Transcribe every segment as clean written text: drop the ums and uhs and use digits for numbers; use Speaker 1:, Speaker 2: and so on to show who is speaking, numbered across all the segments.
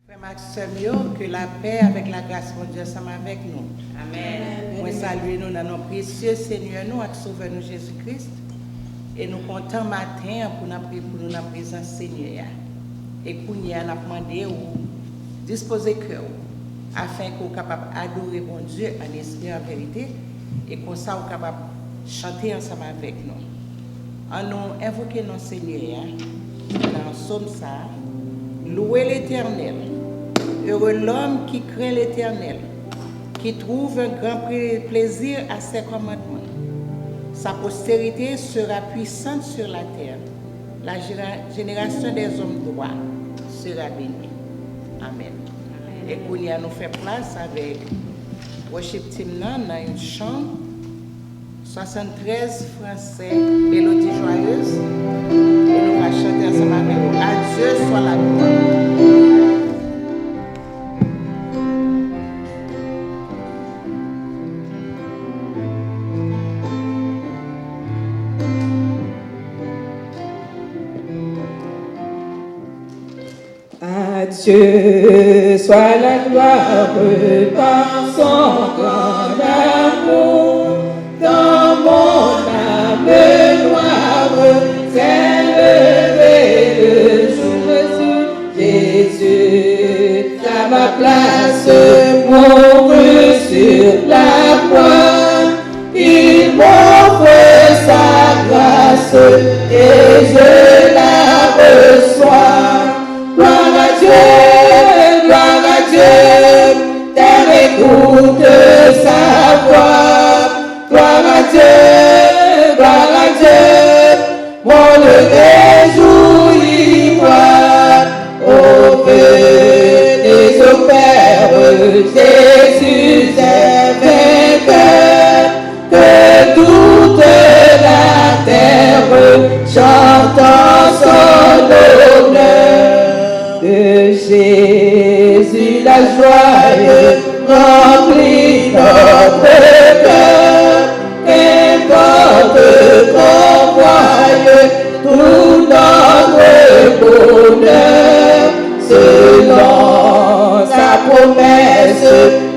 Speaker 1: Frère Maxime, que la paix avec la grâce de Dieu soit avec nous.
Speaker 2: Amen.
Speaker 1: Moi saluer nous dans nos précieux Seigneur nous et Sauveur nous Jésus-Christ. Et nous comptons matin pour nous prier pour nous dans la présence Seigneur. Et pour nous demander ou disposer cœur afin qu'on soit capable d'adorer bon Dieu en esprit en vérité et qu'on soit capable de chanter ensemble avec nous. En nous invoquer nos Seigneur dans Psaume ça, louer l'Éternel. Heureux l'homme qui craint l'Éternel, qui trouve un grand plaisir à ses commandements. Sa postérité sera puissante sur la terre. La génération des hommes droits sera bénie. Amen. Et qu'on y a nous fait place avec Worship Team dans une chant 73 français, mélodie joyeuse. Et nous allons chanter ensemble avec vous. À Dieu soit la gloire.
Speaker 3: Dieu soit la gloire par son grand amour. Dans mon âme noire s'est levé le jour. Jésus, à ma place, mourut sur la croix. Il m'offre sa grâce et je la reçois. Gloire à Dieu, terre écoute sa voix. Gloire à Dieu, monde réjouit moi. Au venez au Père, Jésus est vainqueur, que toute la terre chante en son honneur. De Jésus la joie remplit notre cœur, qu'importe qu'on voie tout notre bonheur. Selon sa promesse,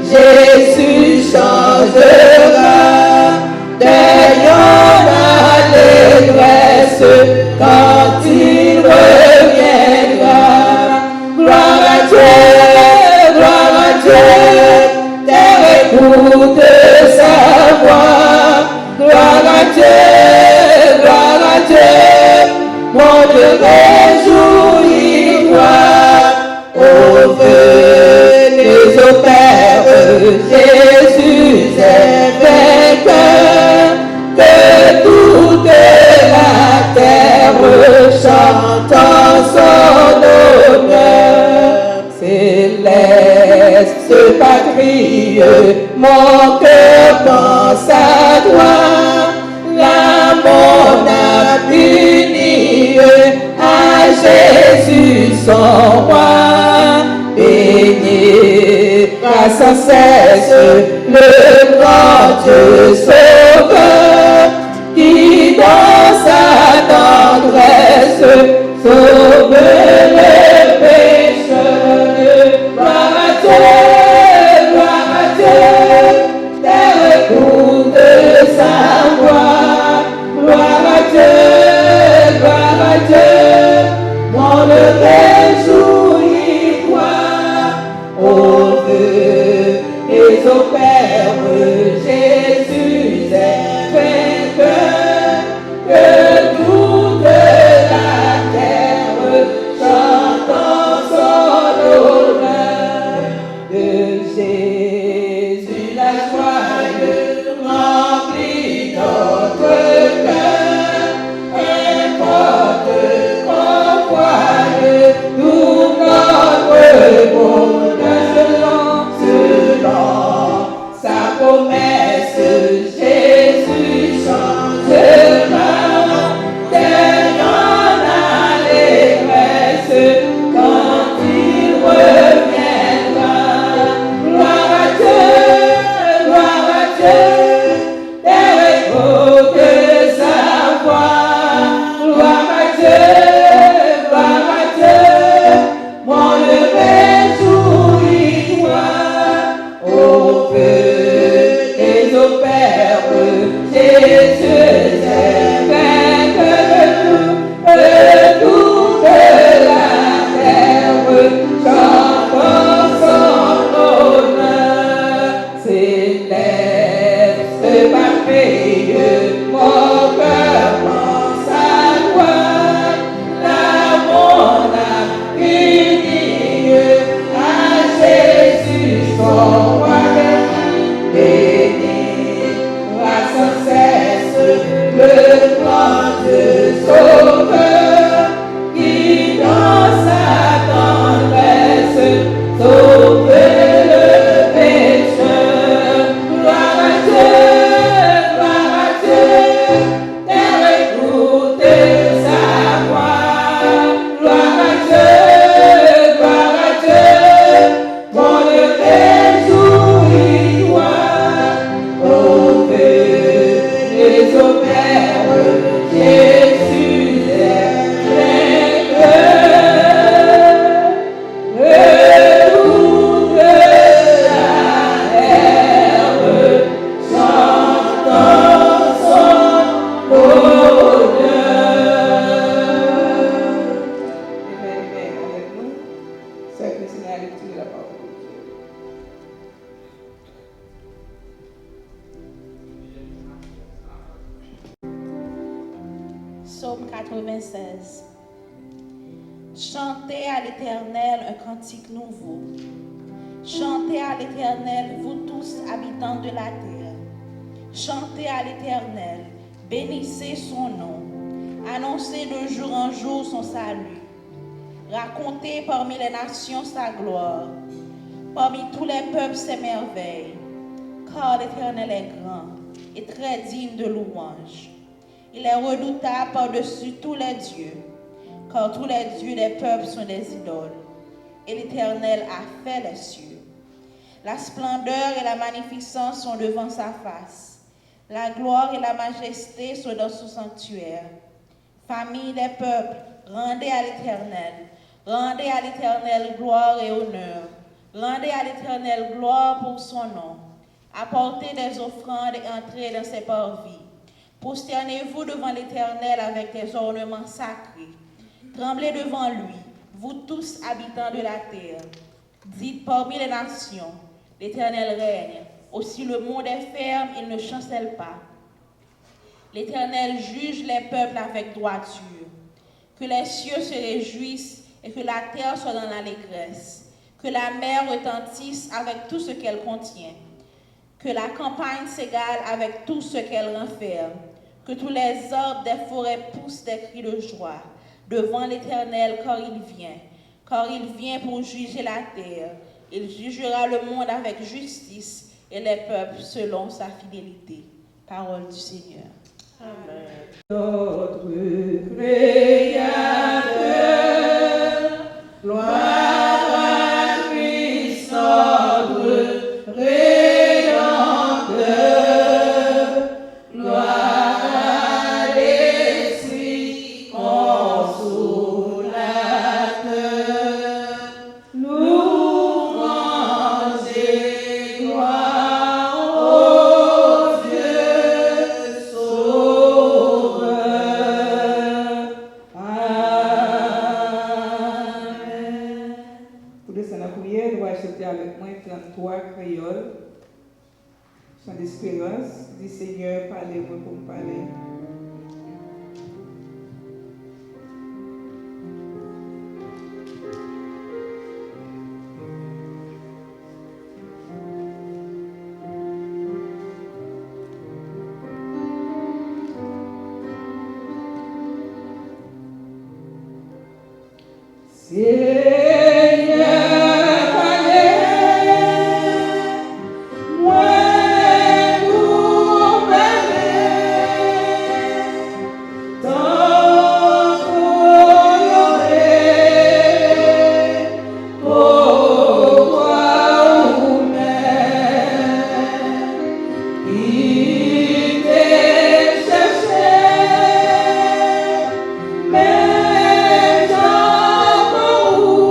Speaker 3: Jésus changera, d'ailleurs l'allégresse quand il reviendra. Gloire à Dieu, terre écoute sa voix. Gloire à Dieu, monde réjouit moi. Oh, venez au Père, Jésus est vainqueur, que toute la terre chante en son honneur. Céleste patrie, mon cœur pense à toi. La mon âme unie à Jésus son roi. Bénira sans cesse le grand Dieu sauveur, qui dans sa tendresse sauve le pécheur. Gloire à Dieu, terre écoute sa voix. Gloire à Dieu, monde réjouit toi. Au Dieu et au Père, Jésus est vainqueur, que toute la terre chante en son honneur. De Jésus la joie remplit notre cœur, importe qu'on voie
Speaker 2: 96. Chantez à l'Éternel un cantique nouveau. Chantez à l'Éternel, vous tous habitants de la terre. Chantez à l'Éternel, bénissez son nom. Annoncez de jour en jour son salut. Racontez parmi les nations sa gloire. Parmi tous les peuples ses merveilles. Car l'Éternel est grand et très digne de louange. Il est redoutable par-dessus tous les dieux, car tous les dieux des peuples sont des idoles. Et l'Éternel a fait les cieux. La splendeur et la magnificence sont devant sa face. La gloire et la majesté sont dans son sanctuaire. Famille des peuples, rendez à l'Éternel gloire et honneur. Rendez à l'Éternel gloire pour son nom. Apportez des offrandes et entrez dans ses parvis. Prosternez-vous devant l'Éternel avec des ornements sacrés. Tremblez devant lui, vous tous habitants de la terre. Dites parmi les nations, l'Éternel règne. Aussi le monde est ferme, il ne chancelle pas. L'Éternel juge les peuples avec droiture. Que les cieux se réjouissent et que la terre soit dans l'allégresse. Que la mer retentisse avec tout ce qu'elle contient. Que la campagne s'égale avec tout ce qu'elle renferme. Que tous les arbres des forêts poussent des cris de joie devant l'Éternel, car il vient pour juger la terre. Il jugera le monde avec justice et les peuples selon sa fidélité. Parole du Seigneur. Amen.
Speaker 3: Notre Créateur, gloire à Christ, notre Rédempteur, gloire à l'Esprit consolateur, louange et gloire au Dieu Sauveur. Amen. Pour descendre la prière, nous allons chanter avec moi 33 créoles. Chant d'espérance. Dis Seigneur, parlez-moi pour me parler. Seigneur, parlez-moi pour parler. Tant qu'on aurait pourquoi vous-même qui t'ai cherché, mais tant qu'on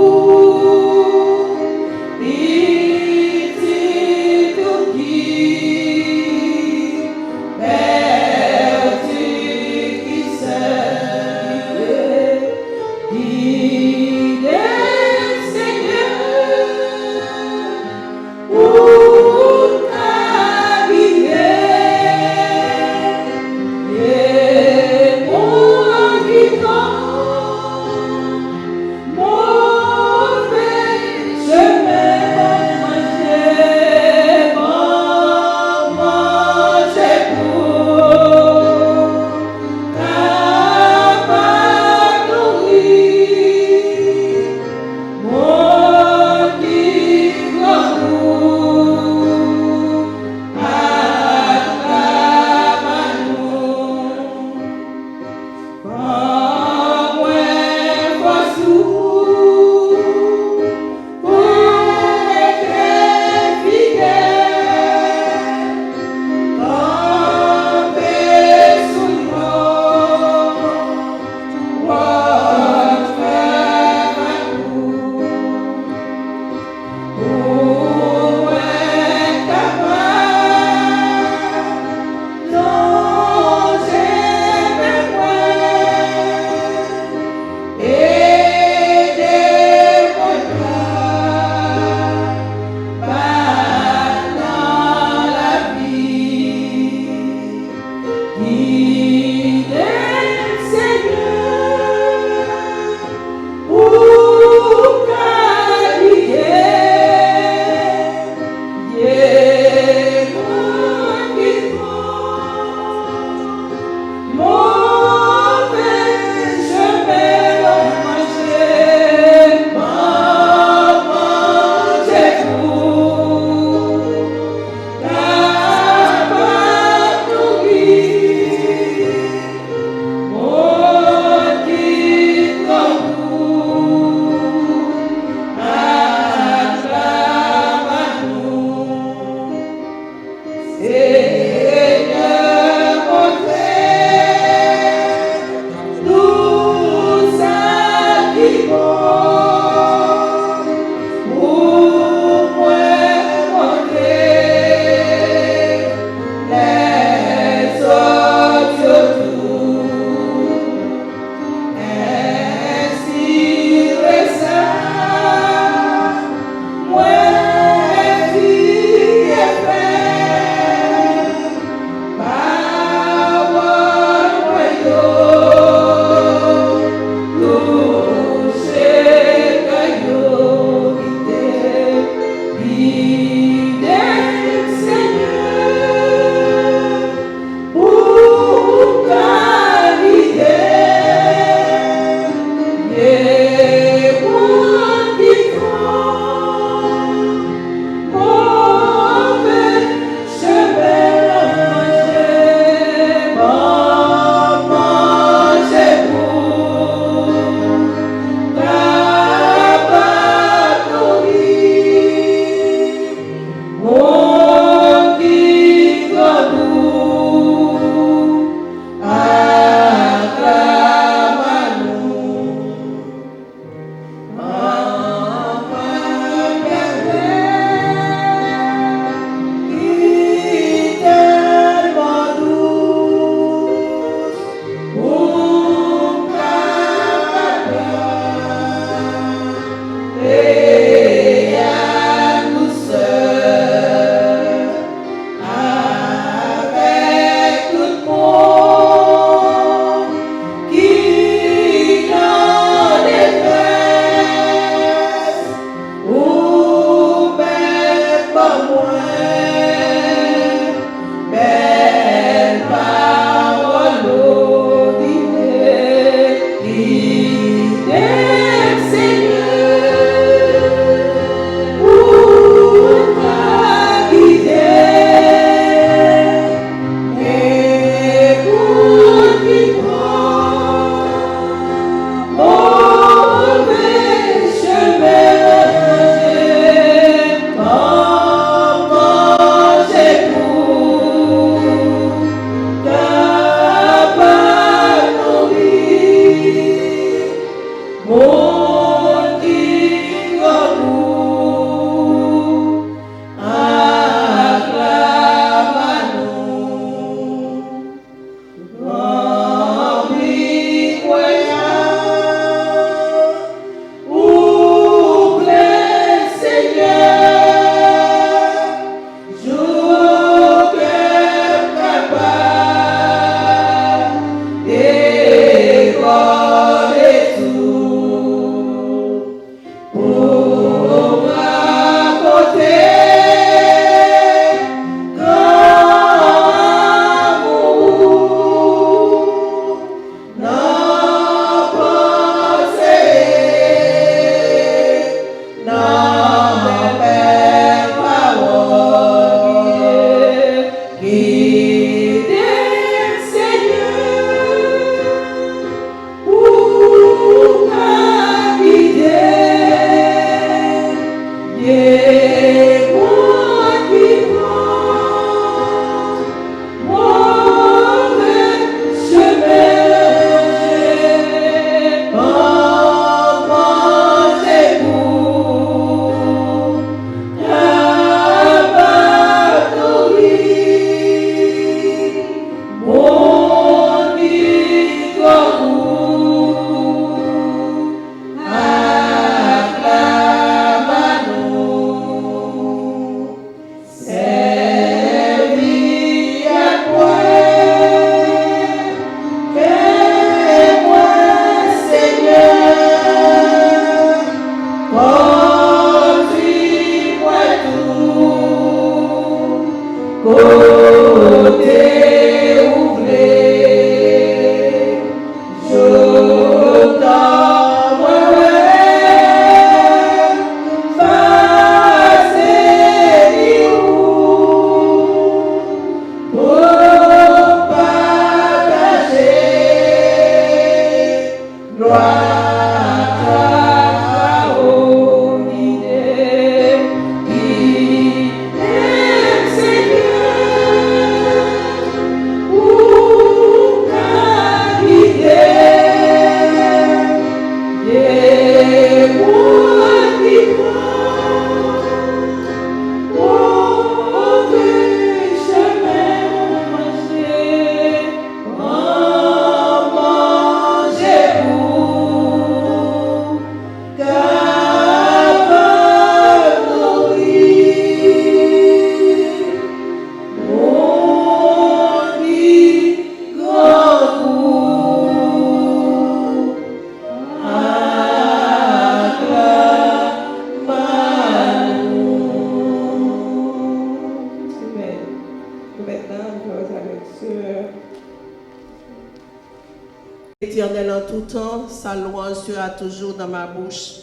Speaker 4: tout temps, sa louange sera toujours dans ma bouche.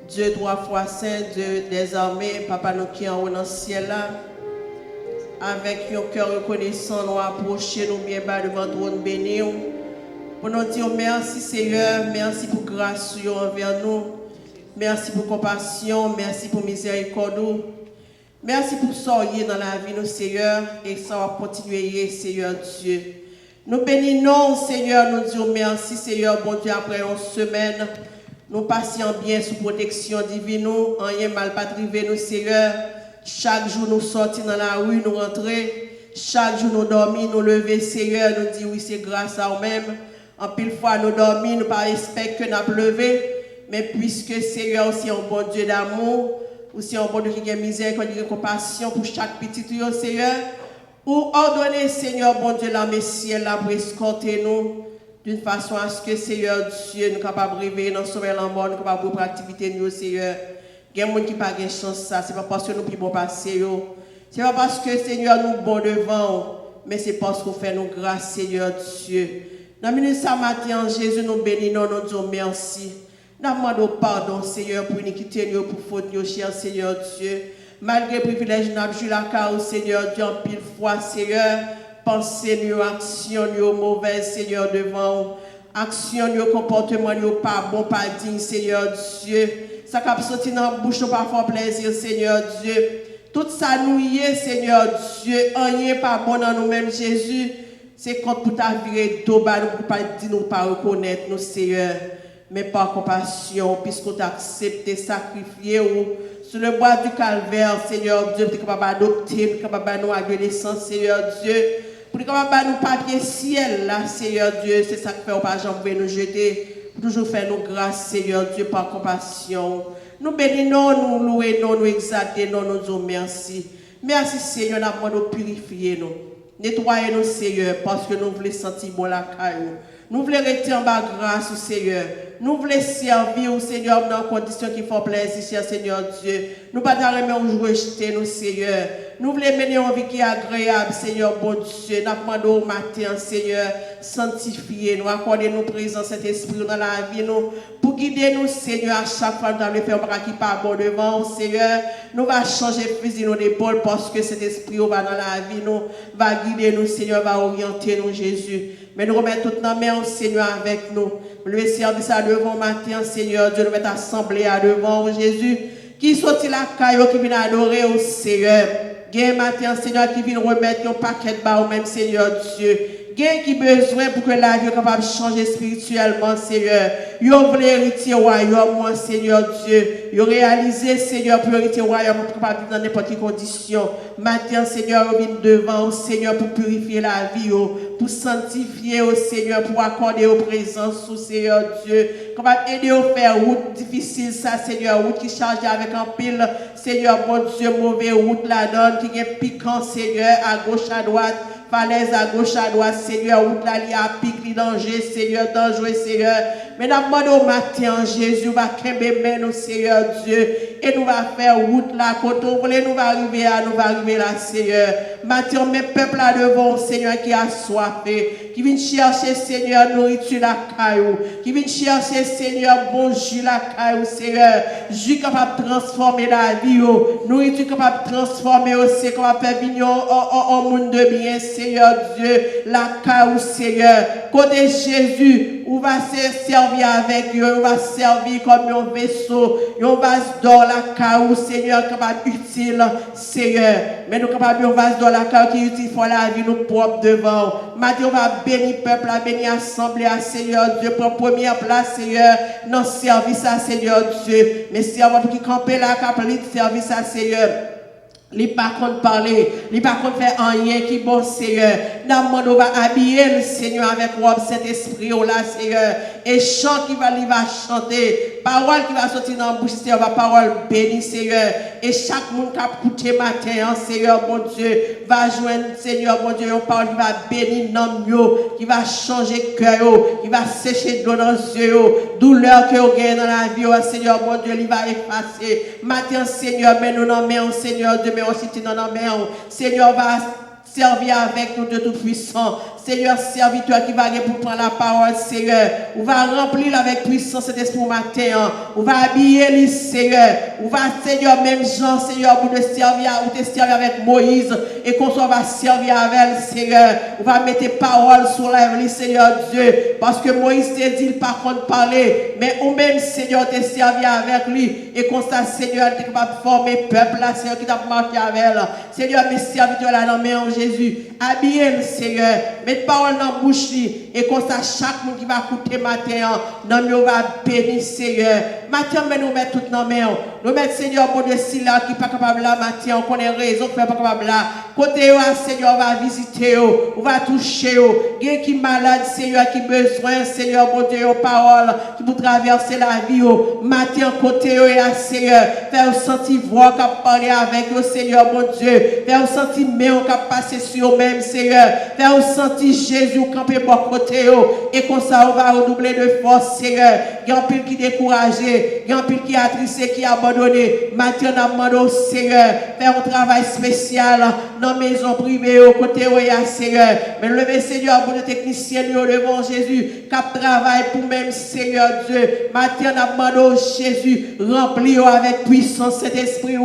Speaker 4: Dieu 3 fois saint, Dieu des armées, Papa nous qui en haut dans le ciel là, avec un cœur reconnaissant, nous approcher nous bien bas devant ton trône béni. Pour nous dire merci Seigneur, merci pour grâce envers nous, merci pour compassion, merci pour miséricorde. Merci pour soyez dans la vie, nous, Seigneur, et ça va continuer, Seigneur Dieu. Nous bénissons, Seigneur, nous disons merci, Seigneur, bon Dieu, après une semaine, nous passions bien sous protection divine, nous, rien mal pas privé, nous, Seigneur. Chaque jour, nous sortons dans la rue, nous rentrons. Chaque jour, nous dormons, nous levons, Seigneur, nous disons oui, c'est grâce à nous-mêmes. En pile fois, nous dormons, nous pas respect que nous avons levé, mais puisque, Seigneur, aussi un bon Dieu d'amour, aussi un bon Dieu qui a miséricorde, qui a compassion pour chaque petit tuyau, Seigneur. Ou ordonner, Seigneur, bon Dieu, la Messie, là, pour escorter nous, d'une façon à ce que, Seigneur Dieu, nous capables de rêver dans ce la mort, nous capables de pratiquer l'activité, nous, Seigneur. Il y a des gens qui n'ont pas de chance, ça. Ce n'est pas parce que nous pouvons passer. Ce n'est pas parce que, Seigneur, nous bon devant, mais c'est parce qu'on fait nos grâces, Seigneur Dieu. Dans le minute matin, Jésus, nous bénissons, nous disons merci. Nous demandons pardon, Seigneur, pour iniquité, pour faute, cher Seigneur Dieu. Malgré le privilège, nous avons joué la carte, Seigneur Dieu, en pile fois, Seigneur. Pensez nous, action nous mauvaise, Seigneur, devant. Action nous, comportement nous, pas bon, pas digne, Seigneur Dieu. Ça cap sorti dans la bouche, pas fort plaisir, Seigneur Dieu. Tout ça nous y est, Seigneur Dieu. Rien pas bon dans nous-mêmes, Jésus. C'est contre pour ta vie, nous pas dire nous pas reconnaître nous, Seigneur. Mais par compassion, puisqu'on t'a accepté, sacrifié sur le bois du calvaire, Seigneur Dieu, pour être capable d'adopter, pour être capable de nous adolescents, Seigneur Dieu, pour être capable de nous papier ciel, là, Seigneur Dieu, c'est ça que fait, on pas jamais nous jeter, pour toujours faire nos grâces, Seigneur Dieu, par compassion. Nous bénissons, nous louons, nous exaltons, nous disons merci. Merci, Seigneur, d'avoir nous purifier, nous. Nettoyez-nous, Seigneur, parce que nous voulons sentir bon la caillou. Nous voulons rester en bas grâce au Seigneur. Nous voulons servir au Seigneur dans des conditions qui font plaisir, cher Seigneur Dieu. Nous ne pouvons pas rejeter nous, Seigneur. Nous voulons mener une vie qui est agréable, Seigneur, bon Dieu. Nous demandons au matin, Seigneur, sanctifiez-nous, accordez-nous présence, cet esprit dans la vie, nous, pour guider nous, Seigneur, à chaque fois que nous allons faire un qui pas bon devant, Seigneur. Nous allons changer fusil nos épaules parce que cet esprit va dans la vie, nous, va guider nous, Seigneur, va orienter nous, Jésus. Mais nous remettons toutes nos mains au Seigneur avec nous. Le service à devant matin, Seigneur Dieu, nous mettons assemblée à devant Jésus, qui sortit la caillou, qui vient adorer au Seigneur. Gain matin, Seigneur, qui vient remettre un paquet de bas au même Seigneur Dieu. Gain qui besoin pour que la vie soit capable de changer spirituellement, Seigneur. Yo voulez hériter au royaume, moi, Seigneur Dieu. Yo réaliser, Seigneur, pour hériter au royaume, pour capable vivre dans n'importe quelle condition. Matin, Seigneur, on vient devant, Seigneur, pour purifier la vie, pour sanctifier, au Seigneur, pour accorder aux présences, au Seigneur Dieu. Capable aider à faire route difficile, ça, Seigneur, route qui charge avec un pile, Seigneur, bon Dieu, mauvais route la donne, qui est piquant, Seigneur, à gauche, à droite. Falaise à gauche, à droite, Seigneur, route là, il y a pique, il danger, Seigneur, dangereux, Seigneur. Mais nous au matin, Jésus va créer nous, Seigneur Dieu, et nous va faire route là, quand on voulait, nous va arriver là, Seigneur. Matin, mes peuples là devant, Seigneur, qui a soifé, qui vient chercher, Seigneur, nourriture la caillou, qui vient chercher, Seigneur, bon jus la caillou, Seigneur, jus capable de transformer la vie, nourriture capable de transformer aussi, capable de faire venir en monde de bien, Seigneur Dieu, la caillou, Seigneur, côté Jésus, on va se servir avec eux, on va servir comme un vaisseau, on va se donner la caillou, Seigneur, capable utile, Seigneur, mais nous capable on va se donner la caillou qui est utile pour la vie, nous propres devant. Maintenant, on va bénir le peuple, bénir l'assemblée, Seigneur Dieu, pour première place, Seigneur, dans le service à Seigneur Dieu, mais servant qui campait là, qui a service à Seigneur. Les pas contre parler, les pas contre faire rien qui bon Seigneur. Nous va habiller le Seigneur avec robe cet esprit là Seigneur. Et chant qui va chanter, parole qui va sortir dans la bouche Seigneur, va parole bénie Seigneur. Et chaque monde qui a écouté matin, Seigneur mon Dieu, va joindre Seigneur mon Dieu, une parole qui va bénir l'homme, qui va changer cœur, qui va sécher de l'eau dans les yeux, douleur que vous gagnez dans la vie, Seigneur mon Dieu, il va effacer. Matin Seigneur, mais nous n'en mettons Seigneur Dieu, mais aussi dans nos mains. Seigneur va servir avec nous de tout puissant. Seigneur, serviteur qui va pour prendre la parole, Seigneur. On va remplir avec puissance cet esprit matin. On va habiller lui, Seigneur. On va, Seigneur, même Jean, Seigneur, pour te servir, ou te servir avec Moïse, et qu'on soit va servir avec elle, Seigneur. On va mettre parole sur la vie, Seigneur Dieu, parce que Moïse t'a dit, par contre, parler, mais ou même, Seigneur, te servir avec lui, et qu'on soit, Seigneur, tu es capable de former peuple, là, Seigneur, qui t'a marqué avec elle. Seigneur, mes serviteurs là, dans le Jésus, habillez-le, Seigneur, mettez parole dans la bouche, et qu'on soit chaque monde qui va écouter matin, dans nous va bénir, Seigneur. Matin, mais nous mettons tout dans la main. Nous mettons, Seigneur, bon de si là, qui n'est pas capable là, matin, on connaît raison, qui n'est pas capable là. Côté, Seigneur, on va visiter, on va toucher, quelqu'un qui est malade, Seigneur, qui a besoin, Seigneur, bon Dieu, parole, qui peut traverser la vie, matin, côté, Seigneur, faire sentir voix, qui parler avec vous, Seigneur, bon Dieu, faire sentir main, qui passer sur eux-mêmes, Seigneur, faire sentir Jésus, camper bon côté, et comme ça, on va redoubler de force, Seigneur. Il y a un pile qui est découragé, il y a un pile qui est attristé, qui est abandonné. Maintenant, on demande au Seigneur, faire un travail spécial dans la maison privée, au côté où il y a, Seigneur. Mais levez, Seigneur, pour les techniciens devant Jésus, qui travaille pour même, Seigneur Dieu. Maintenant, on demande au Jésus, remplis avec puissance cet esprit,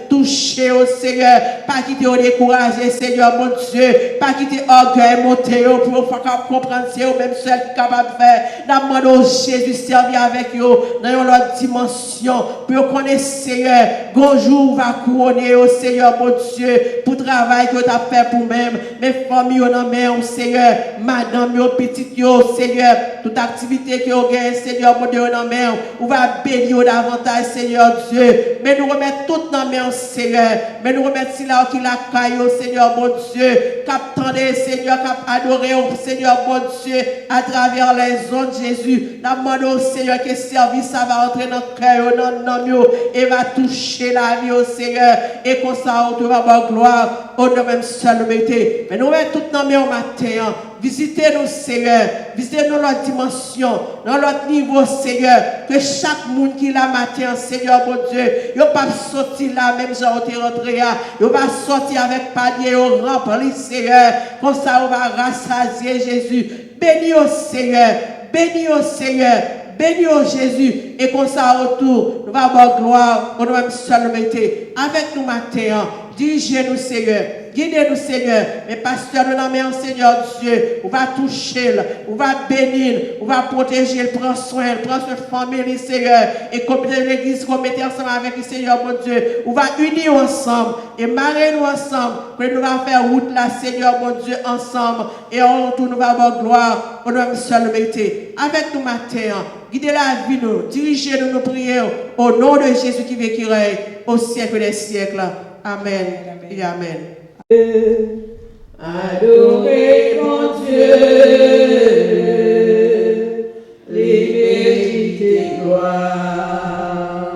Speaker 4: touchez au Seigneur, pas quitter au découragé, Seigneur, mon Dieu, pas quitter orgueil, monter, pour comprendre, c'est même seul qui est capable de faire. On demande au Jésus, servir avec eux dans une autre dimension, pour connaître, Seigneur, bonjour, va couronner au Seigneur, mon Dieu, pour le travail que tu as fait pour même, mes familles, au Seigneur, madame, petite, Seigneur, toute activité que vous avez, Seigneur, mon Dieu, dans main, on va bénir davantage, Seigneur Dieu, mais nous remettons tout dans main, Seigneur, mais nous remettons si là qui la caille, Seigneur, mon Dieu, qu'attendez, Seigneur, qu'adorer, Seigneur, mon Dieu, à travers les zones, Jésus, nous demandons, Seigneur, que service ça va entrer dans le cœur, dans nous, et va toucher la vie, au Seigneur, et qu'on ça, on va avoir gloire, on ne même seul métier. Mais nous mettons tout dans le matin, visitez-nous, Seigneur, visitez-nous notre dimension, dans notre niveau, Seigneur, que chaque monde qui l'a matin, Seigneur, mon Dieu, il ne va pas sortir là, même si on est rentré, il va sortir avec panier, on remplit, Seigneur, comme ça, on va rassasier Jésus. Bénis au Seigneur, bénis au Seigneur, bénis au Jésus, et comme ça, autour, nous allons avoir gloire, on va seul mettre avec nous matin, dirigez-nous, Seigneur. Guidez-nous, Seigneur. Mes pasteurs de la main, Seigneur Dieu, on va toucher, on va bénir, on va protéger, prendre soin de famille, Seigneur. Et comme l'église, qu'on mette ensemble avec le Seigneur, mon Dieu, on va unir ensemble et marrer nous ensemble. Que nous allons faire route là, Seigneur, mon Dieu, ensemble. Et en retour, nous allons avoir gloire. On va seul mettre avec nous matin. Guidez la vie, nous. Dirigez-nous, nos prières. Au nom de Jésus qui veut qui règne au siècle des siècles. Amen et amen.
Speaker 3: Adorez mon Dieu, liberté et gloire.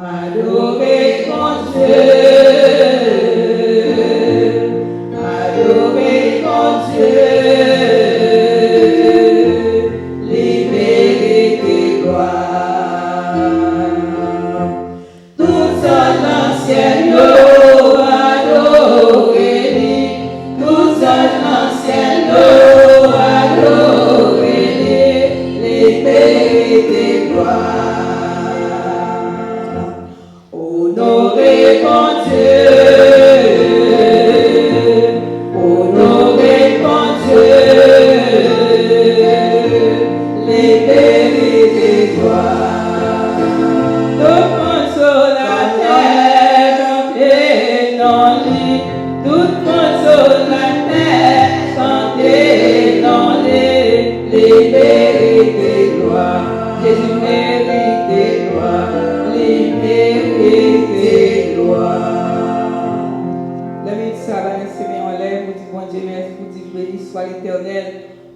Speaker 3: Adorez mon Dieu, adorez mon Dieu, liberté et gloire. Tout ça dans le ciel. Honorez mon Dieu, honorez mon Dieu, les vérités gloires. Tout le monde sur la terre chantez dans lui, tout le monde sur la terre chantez dans les vérités gloires. Jésus mérite gloire. L'éternel,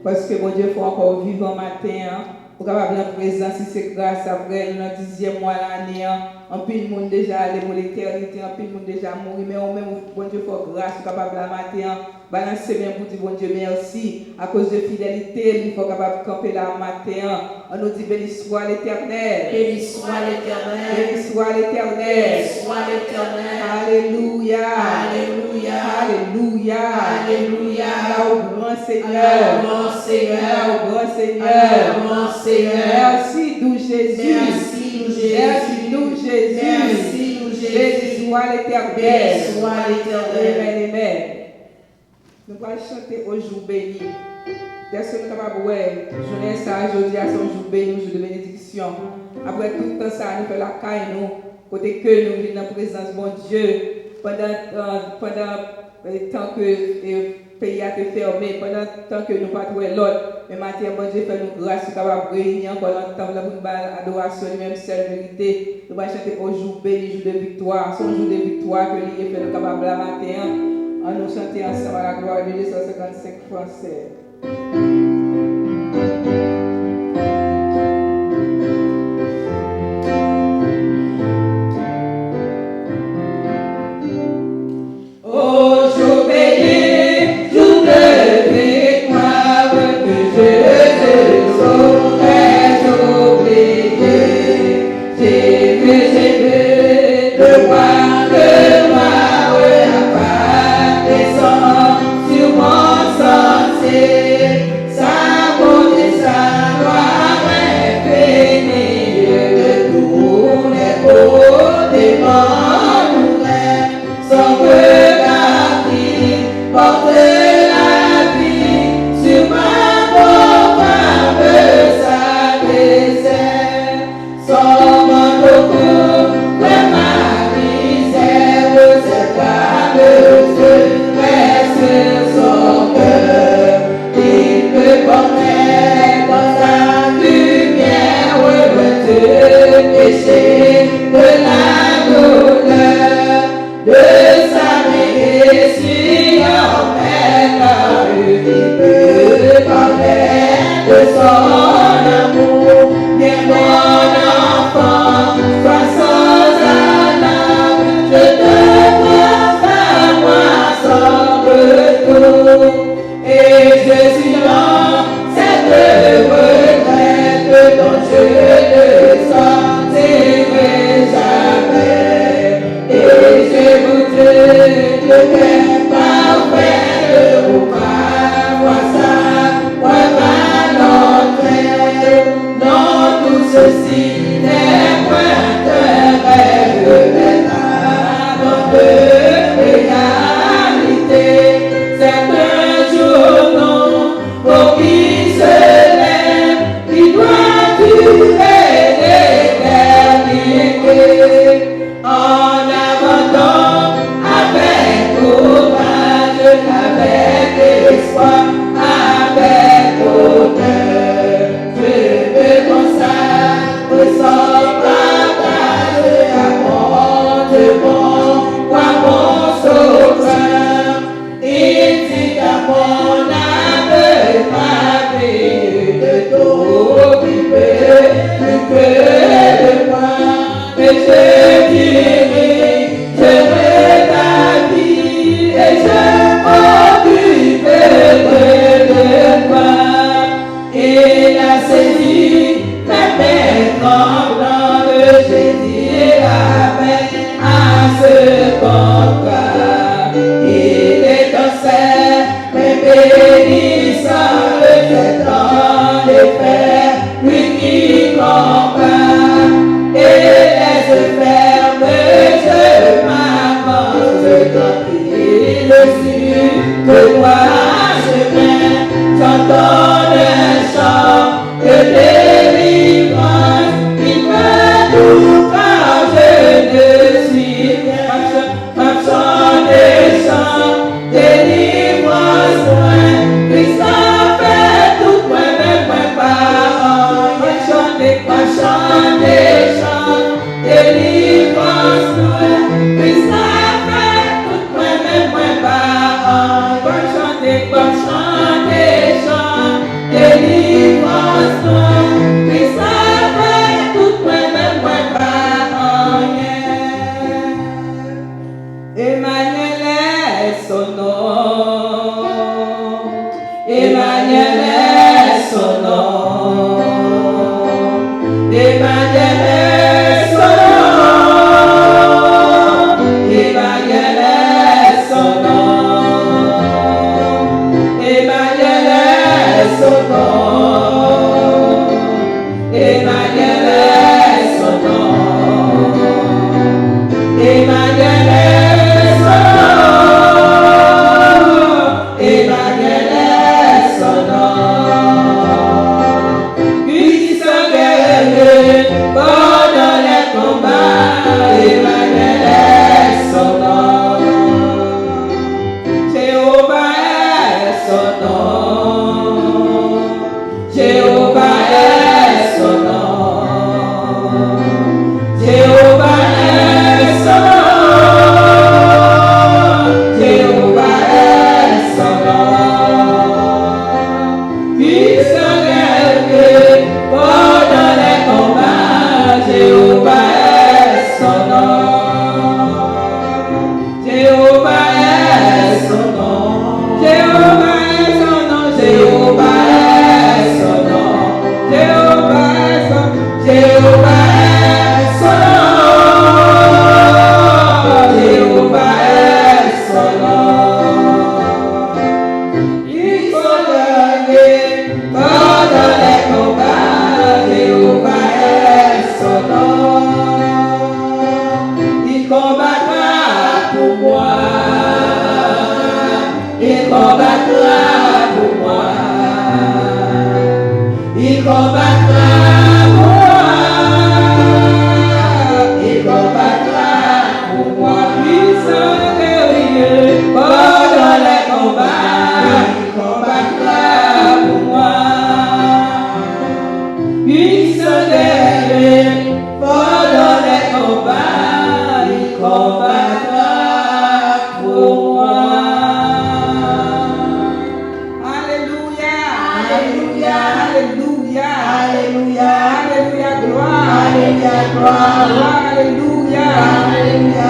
Speaker 3: parce que mon Dieu faut encore vivre en matin, pour capable la présence, si c'est grâce après le 10e mois l'année, un peu de monde déjà allé pour l'éternité, un peu de monde déjà mort, mais on même, bon Dieu faut grâce, capable la matin, balancer bien pour dire bon Dieu merci à cause de fidélité, il faut capable camper là matin. On nous dit béni soit l'Éternel.
Speaker 4: Béni soit l'Éternel.
Speaker 3: Béni soit l'Éternel.
Speaker 4: Béni soit l'Éternel.
Speaker 3: Alléluia.
Speaker 4: Alléluia.
Speaker 3: Alléluia.
Speaker 4: Alléluia.
Speaker 3: Au grand Seigneur.
Speaker 4: Au grand Seigneur.
Speaker 3: Au grand Seigneur.
Speaker 4: Au grand Seigneur.
Speaker 3: Merci nous Jésus.
Speaker 4: Merci nous Jésus.
Speaker 3: Merci nous Jésus.
Speaker 4: Merci nous Jésus.
Speaker 3: Béni soit l'Éternel.
Speaker 4: Béni soit l'Éternel.
Speaker 3: Amen, amen. Nous allons chanter au jour béni. Dès que nous sommes capables de journée ça, aujourd'hui à son jour béni, jour de bénédiction. Après tout le temps ça, nous faisons la caille, nous, côté que nous venons dans la présence de mon Dieu, pendant le temps que le pays a été fermé, pendant le temps que nous ne pouvons pas l'autre, mais maintenant, mon Dieu fait nous grâce, nous sommes capables de réunir encore dans le temps pour une adoration, même seule vérité. Nous allons chanter au jour béni, jour de victoire, son jour de victoire que l'Église fait nous capables de matin. On nous chanter ensemble à la gloire de Dieu 155 français.
Speaker 5: J'entends un chant de délivrance, il me tout
Speaker 3: combattra pour moi. Alléluia, Alléluia, Alléluia, Alléluia, Alléluia, gloire, Alléluia, gloire, Alléluia, Alléluia,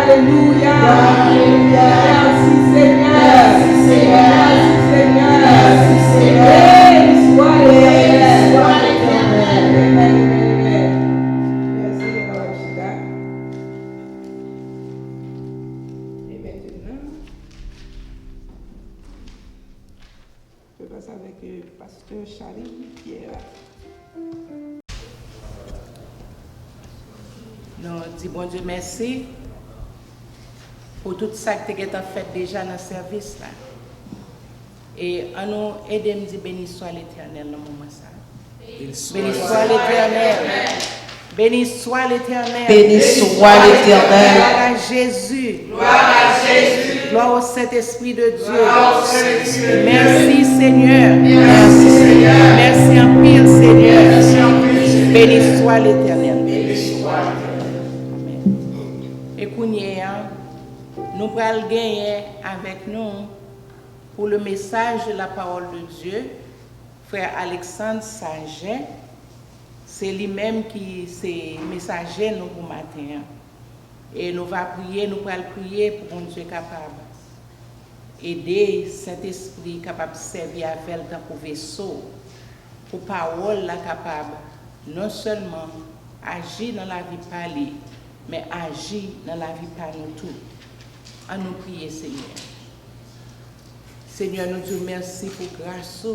Speaker 3: Alléluia, Alléluia. Merci Seigneur, merci Seigneur, merci Seigneur. Béni soit l'Éternel. Amen. Merci Kababishida. Et maintenant, je passe avec le pasteur Charlie Pierre.
Speaker 1: Nous disons bon Dieu merci pour tout ça que tu as fait déjà dans le service là. Et à nous aider à me dire béni soit l'Éternel dans le moment ça. Béni soit l'Éternel. Béni soit l'Éternel.
Speaker 4: Béni soit l'Éternel.
Speaker 1: Gloire à Jésus. Gloire à Jésus. Gloire au Saint-Esprit de Dieu. Merci Seigneur. Merci Seigneur. Merci en pile Seigneur. Béni soit l'Éternel. Amen. Et nous allons gagner avec nous pour le message de la parole de Dieu, frère Alexandre Saget. C'est lui-même qui est messager nous pour matin. Et nous allons prier, nous allons prier pour un Dieu capable aider Saint-Esprit capable de servir avec elle pour vaisseau, pour parole là capable non seulement agir dans la vie parler, mais agir dans la vie par nous tous. À nous prier, Seigneur. Seigneur, nous disons merci pour grâce,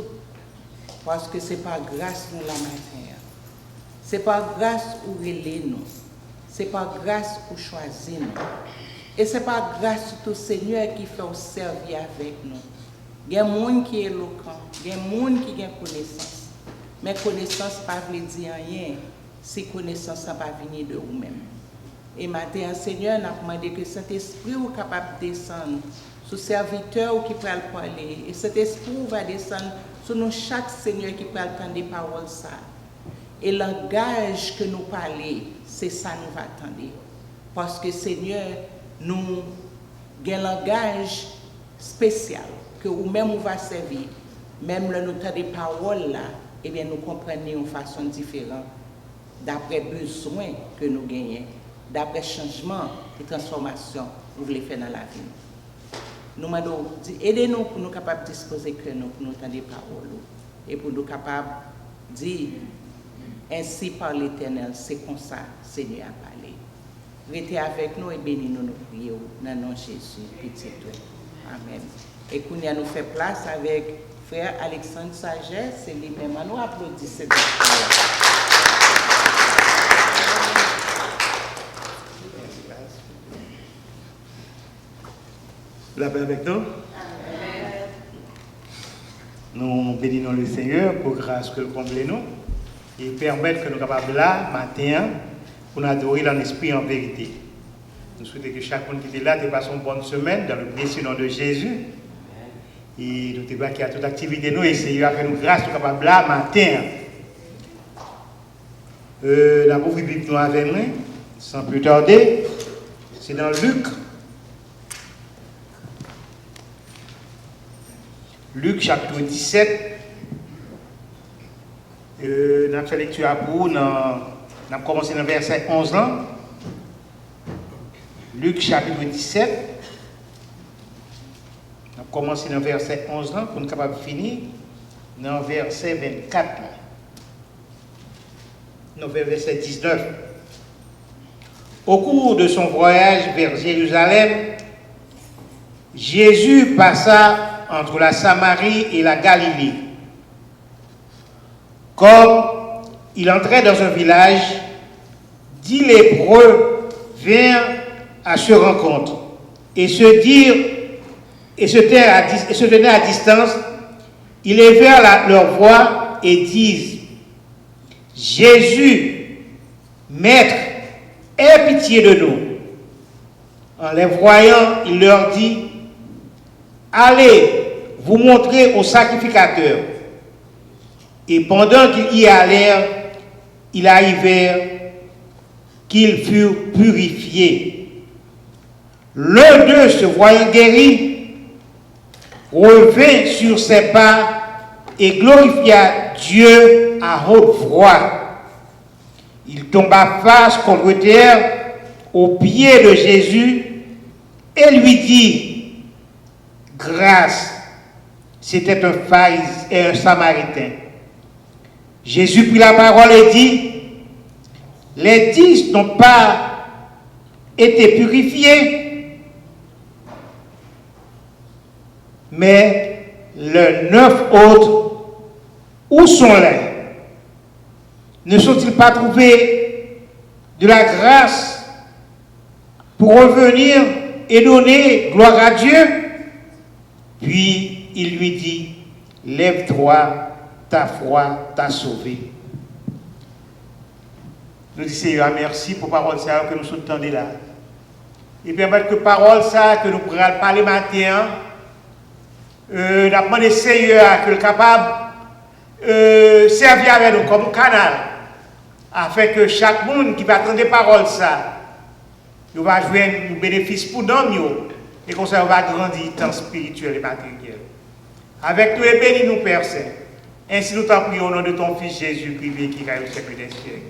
Speaker 1: parce que c'est par grâce nous la matin. C'est par grâce où relais nous. C'est par grâce où choisir nous. Et c'est par grâce tout Seigneur qui fait servir avec nous. Il y a des gens qui sont éloquents, il y a des gens qui ont connaissance. Mais connaissance ne veut pas dire rien si connaissance ne va pas venir de vous-même. Et maintenant, Seigneur, nous avons demandé que cet esprit soit capable de descendre sur serviteur qui peut parler. Et cet esprit va descendre sur nous chaque Seigneur qui peut entendre des paroles. Ça. Et le langage que nous parlons, c'est ça que nous va attendre. Parce que Seigneur, nous avons un langage spécial que nous-mêmes nous va servir. Même là, nous avons des paroles là, eh bien, nous comprenons de façon différente d'après besoin que nous gagnons, d'après changement et transformation que nous voulons faire dans la vie. Nous demandons, aidez-nous pour nous capables de disposer que nous pour nous entendre des paroles et pour nous capables de dire ainsi par l'Éternel, c'est comme ça Seigneur a parlé. Restez avec nous et bénis-nous, nous prions dans le nom de Jésus, petit toi. Amen. Et qu'on nous fait place avec frère Alexandre Saget, c'est lui-même. Nous applaudissons cette
Speaker 5: La paix avec nous. Amen. Nous bénissons le Seigneur pour grâce que le comble nous et permettre que nous soyons capables là, matin, pour nous adorer dans l'esprit en vérité. Nous souhaitons que chacun qui est là passe une bonne semaine dans le précieux nom de Jésus. Et nous devons qu'il y a toute activité, nous essayons de faire nous grâce, nous sommes capables là, matin. La pauvre Bible nous avec moi, sans plus tarder, c'est dans Luc chapitre 17. Nous avons fait lecture à vous, nous avons commencé dans le verset 11 ans. Luc chapitre 17. Nous avons commencé dans le verset 11 ans pour nous capables de finir dans le verset 24. Dans le verset 19. Au cours de son voyage vers Jérusalem, Jésus passa entre la Samarie et la Galilée. Comme il entrait dans un village, 10 lépreux vinrent à ce rencontre et se tenaient à distance. Ils élevèrent leur voix et disent: Jésus, Maître, aie pitié de nous. En les voyant, il leur dit: Allez vous montrer au sacrificateur. Et pendant qu'ils y allèrent, ils arrivèrent qu'ils furent purifiés.
Speaker 6: L'un d'eux, se voyant guéri, revint sur ses pas et glorifia Dieu à haute voix. Il tomba face contre terre aux pieds de Jésus et lui dit, grâce. C'était un pharisien et un samaritain. Jésus prit la parole et dit, les 10 n'ont pas été purifiés, mais les 9 autres, où sont-ils? Ne sont-ils pas trouvés de la grâce pour revenir et donner gloire à Dieu? Puis il lui dit, lève-toi, ta foi t'a sauvé. Nous disons Seigneur, merci pour la parole que nous entendons là. Et permettre que la parole que nous pourrons parler matin, nous demandons Seigneur que le capable servir avec nous comme canal, afin que chaque monde qui va entendre la parole nous va jouer un bénéfice pour nous, et comme ça on va grandir tant spirituel et matériel. Avec nous et bénis nous, Père Saint. Ainsi nous t'en prions au nom de ton Fils Jésus-Christ qui règne au siècle des siècles.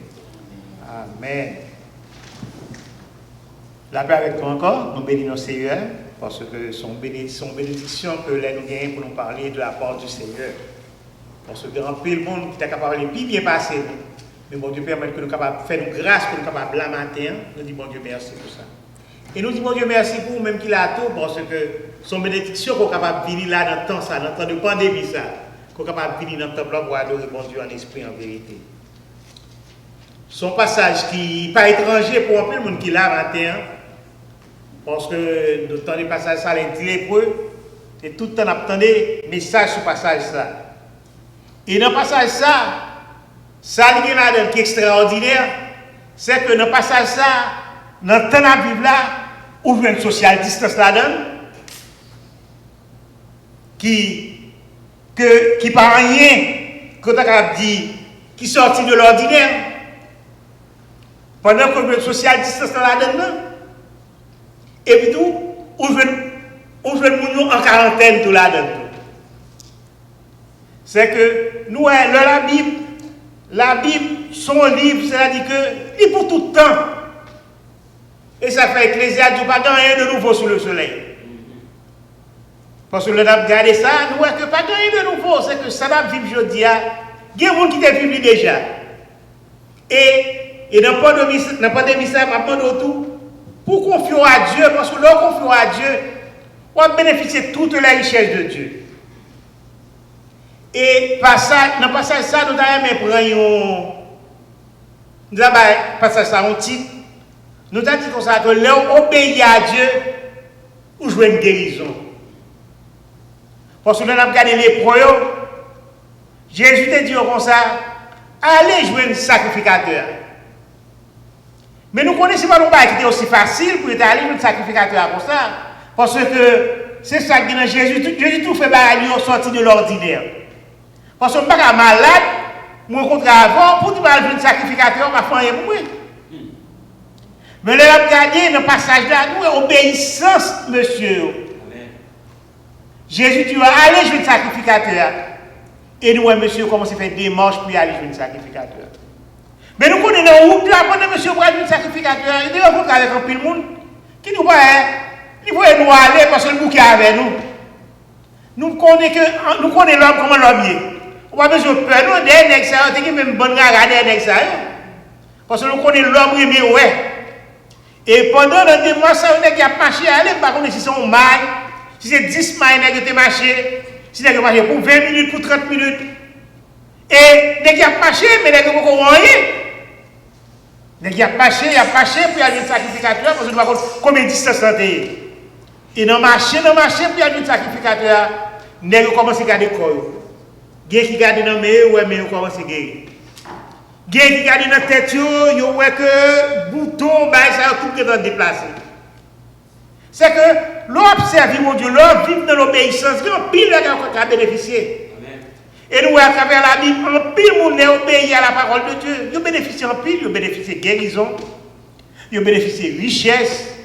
Speaker 6: Amen. La paix avec toi encore, nous bénissons le Seigneur, parce que son bénédiction que nous gagnons pour nous parler de la part du Seigneur. Parce que grand peu le monde qui est capable de bien passer, mais bon Dieu permet que nous capables de faire une grâce, que nous capables la matin, nous disons bon Dieu merci pour ça. Et nous disons bon Dieu merci pour vous-même qui l'a tout, parce que son bénédiction qu'on est capable de venir là dans le temps, dans le temps de pandémie, qu'on est capable de venir dans le temple pour adorer bon Dieu en esprit, en vérité. Son passage qui n'est pas étranger pour un peu le monde qui l'a matin, parce que nous temps de passage ça, les lépreux, et tout le temps nous attendons message sur le passage ça. Et dans le passage ça qui est extraordinaire, c'est que dans le passage ça, dans le temps de la Bible là, on veut une social distance là-dedans, qui par rien, que tu as dit, qui sortit de l'ordinaire, pendant qu'on veut une social distance là-dedans, et puis tout, on veut nous en quarantaine tout là-dedans. C'est que nous, la Bible, son livre, c'est-à-dire que, il pour tout le temps. Et ça fait Ecclésiaste, pas rien de nouveau sous le soleil. Parce que nous avons regardé ça, nous voyons que pas rien de nouveau, c'est que ça va vivre aujourd'hui. Il y a des gens qui t'ont publié déjà. Et dans la pandémie, ça va prendre tout. Pour confier à Dieu, parce que lorsqu'on confie à Dieu, on va bénéficier de toute la richesse de Dieu. Et dans le passage ça, nous avons un titre. Nous avons dit comme ça que l'homme obéit à Dieu ou jouer une guérison. Parce que nous avons regardé les proyaumes. Jésus t'a dit comme ça, allez jouer un sacrificateur. Mais nous connaissons pas qui était aussi facile pour aller jouer un sacrificateur comme ça. Parce que c'est ça qui est dans Jésus. Jésus tout fait bailler sortir de l'ordinaire. Parce que je ne suis pas malade, je me rencontre avant, pour jouer un sacrificateur, je vais faire un bruit. Mais le regardez dans le passage là, nous obéissance, monsieur. Amen. Jésus dit, allez jouer un sacrificateur. Et nous, monsieur, commençons à faire des démarches pour aller jouer un sacrificateur. Mais nous connaissons la route là, pendant monsieur pour aller jouer un sacrificateur, il rencontre avec un peu de monde qui nous voit, il voit nous aller parce que le bouquet est avec nous. Nous connaissons l'homme comme l'homme est. On n'a pas besoin de peur, nous, des nègres, on a même bonne garde des nègres. Parce que nous connaissons l'homme, mais ouais. Et pendant le démarche, on a marché, allez, par contre, si c'est un maille, si c'est 10 mailles, on a marché, si on a marché pour 20 minutes, pour 30 minutes. Et dès qu'il a marché, mais dès qu'il n'y a pas rien. Dès qu'il a marché pour y aller au sacrificateur, parce que nous avons combien de distance santé. Et dans le marché pour y aller au sacrificateur, nous avons commencé à garder le corps. Gay qui garde dans le meilleur, ouais, mais on commence à guérir. Gay qui garde dans la tête, yo ouais que bouton, ça tout est déplacé. C'est que l'observer mon Dieu, l'homme vit dans l'obéissance, il y a un pile qui a bénéficié. Et nous, à travers la Bible, un pile monde obéit à la parole de Dieu. Il bénéficie en pile, il bénéficie guérison, il bénéficie richesse,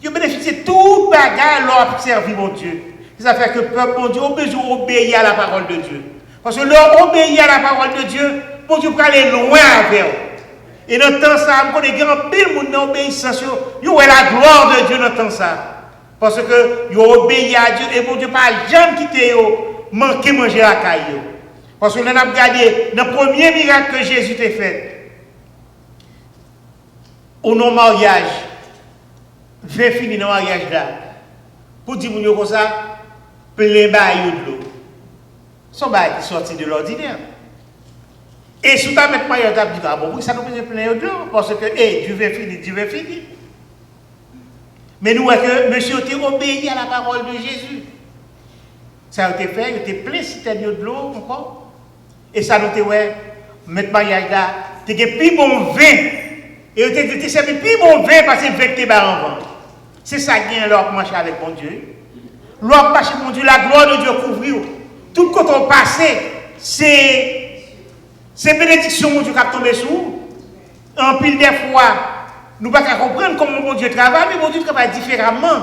Speaker 6: Ils bénéficient tout bagage leur servir mon Dieu. Ça fait que le peuple, mon Dieu, a besoin d'obéir à la parole de Dieu. Parce que leur obéir à la parole de Dieu, mon Dieu peut aller loin avec eux. Et dans le temps, ça, on connaît grand pile monde dans l'obéissance. Ils ont la gloire de Dieu dans le temps, ça. Parce que ils ont obéi à Dieu et mon Dieu pas jamais quitté eux, manquer manger la caille. Parce que nous avons regardé dans le premier miracle que Jésus t'a fait. Au non-mariage, vin fini dans le mariage là. Pour dire comme ça, plein de l'eau. Son bail qui sorti de l'ordinaire. Et sous ta mettre maillot, tu as dit, ah bon, oui, ça nous fait plein de l'eau. Parce que, Dieu va finir. Mais nous, que monsieur a obéi à la parole de Jésus. Ça a été fait, il était plein de l'eau encore. Et ça nous a dit, mettre maillot là, tu as plus bon vin. Et tu as servi plus bon vin parce que le vin que tu as. C'est ça qui est leur marcher avec mon Dieu. Leur marcher avec mon Dieu, la gloire de Dieu couvrir. Tout quand on passe, c'est bénédiction mon Dieu qui a tombé sur nous. En pile des fois, nous ne pouvons pas comprendre comment mon Dieu travaille, mais mon Dieu travaille différemment.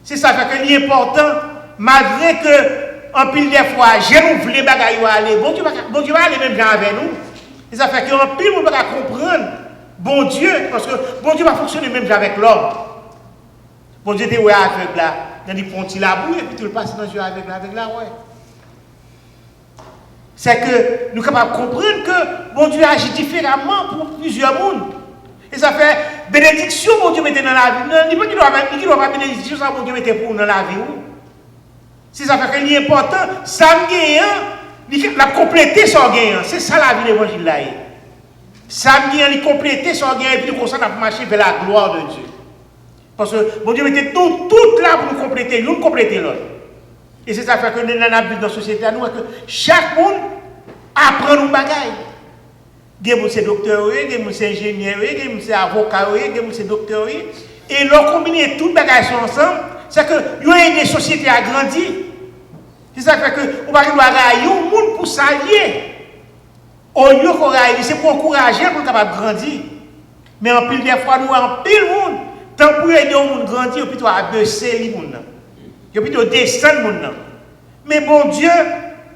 Speaker 6: C'est ça qui est important, malgré que en pile des fois, j'ai ouvert les bagailles à aller. Bon Dieu va aller même bien avec nous. Et ça fait qu'en pile, on ne peut pas comprendre bon Dieu, parce que bon Dieu va fonctionner même avec l'homme. Bon Dieu était avec là, il prend la boue et puis tout le passe dans le jeu avec là, ouais. C'est que nous sommes capables de comprendre que bon Dieu agit différemment pour plusieurs mondes. Et ça fait bénédiction, bon Dieu mettait dans la vie. Il ne doit pas bénédiction, ça bon Dieu mettait pour nous dans la vie. C'est ça fait que c'est important, ça il a complété son gain. C'est ça la vie de l'évangile là. Ça il a complété son gain et puis nous commençons à marcher vers la gloire de Dieu. Parce que bon Dieu mettait tout là pour nous compléter l'autre. Et c'est ça fait que nous avons vu dans la société, nous, que chaque monde apprend nos bagailles. Des gens sont docteurs, des gens sont ingénieurs, des gens sont avocats, des gens sont docteurs. Et leur combiner toutes les bagailles ensemble, c'est que nous avons des sociétés à grandir. C'est ça fait que nous ne pouvons pas avoir un monde pour s'allier. Au lieu qu'on aille, c'est pour encourager pour capable grandir. Mais en pile des fois, nous avons pile monde. Tant pour aider le monde à grandir, plutôt à baisser les monde. Il plutôt descendre le monde. Mais bon Dieu,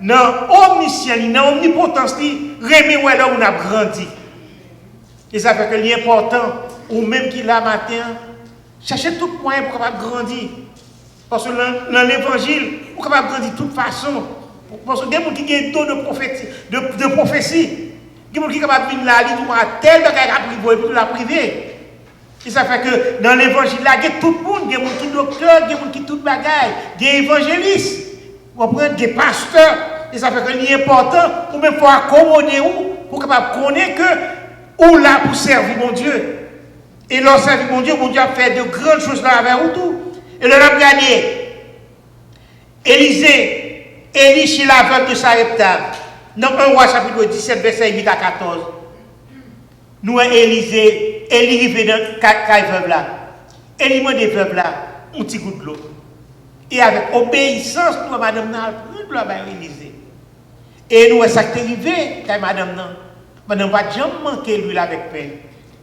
Speaker 6: dans omniscience, dans omnipotence, il remet où là où on a grandi. Et ça fait que l'important, ou même qu'il a matin, chercher tout point pour capable grandir. Parce que dans l'évangile, on est capable de grandir de toute façon. Parce que des gens qui ont un don de prophétie, des gens qui sont capables de venir là, ils ont tel bagage à priver, et puis la priver. Et ça fait que dans l'évangile, là, il y a tout le monde, il y a des gens qui sont docteurs, il y a des gens qui sont tout bagaille, il y a des évangélistes, des pasteurs. Et ça fait que c'est important, ou même pour accommoder pour capable connaître que ou là pour servir mon Dieu. Et lorsque servir mon Dieu a fait de grandes choses là avec vous tout. Et le a gagné. Élie chez la veuve de Sarepta, dans 1 Roi chapitre 17, verset 8 à 14. Nous, Élie arrivé dans la veuve là. Élie m'a dit veuve là, un petit goût de l'eau. Et avec obéissance, nous, madame, n'a pris de l'eau à Élisée. Et nous, ça qui est arrivé, quand madame, madame va jamais manquer lui avec peine.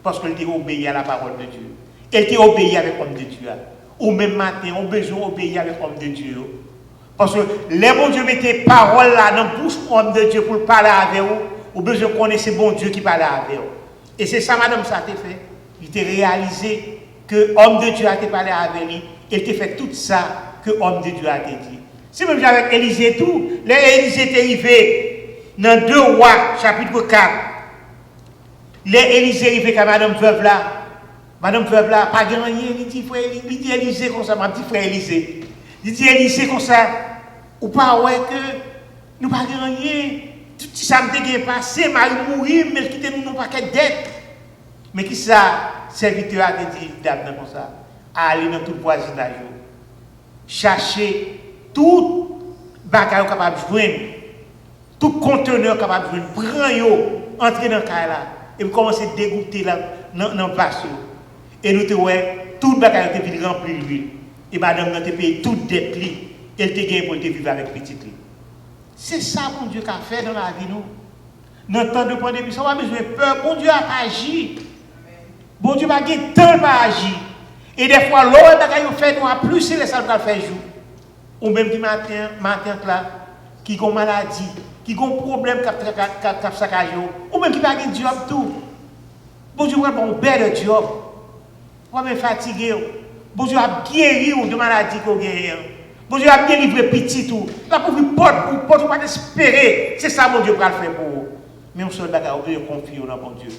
Speaker 6: Parce qu'elle était obéie à la parole de Dieu. Elle était obéie avec l'homme de Dieu. Ou même matin, on a besoin d'obéir avec l'homme de Dieu. Parce que les bons Dieu mettent parole là dans la bouche de l'homme de Dieu pour parler avec vous. Ou besoin de connaître ce bon Dieu qui parle avec vous. Et c'est ça, madame, ça a été fait. Il a réalisé que l'homme de Dieu a été parlé avec lui. Il a fait tout ça que l'homme de Dieu a été dit. Si même avec Élisée et tout, Élisée était arrivé dans 2 Rois, chapitre 4. Élisée est arrivé à madame veuve là. Madame veuve là, pas gagné, il dit Élisée comme ça, ma petit frère Élisée. Il dit Élisée comme ça, ou pas ouais que nous pas gagné, tout ça me passé, mal mourir, mais quitter nous pas qu'à dette. Mais qui ça, serviteur a dit dame comme ça, aller dans tout le voisinage, chercher tout bagage capable de joindre, tout conteneur capable de joindre, prendre entrer dans le cas là, et commencer à dégoûter dans le vaisseau. Et nous te voyons, tout le bagage était venu remplir l'huile. Et madame a payé toute dette, elle te gagne pour te vivre avec petite. C'est ça, mon Dieu, qu'a fait dans la vie, nous. Dans le temps de pandémie, ça va besoin de peur. Bon Dieu a agi. Bon Dieu a tant pas agi. Et des fois, l'autre bagaille fait, nous a plus c'est les salles qu'on fait jour. Ou même qui matin là, qui ont maladie, qui ont problème cap saccage, ou même qui pas de job tout. Bon Dieu, on perd le job. On est fatigué. Bon Dieu a guéri de maladie qu'on gagne. Bon Dieu a bien livré petit tout. Là pour vous porte, on va espérer. C'est ça mon Dieu va le faire pour vous. Mais on se dit qu'on veut confier dans bon Dieu.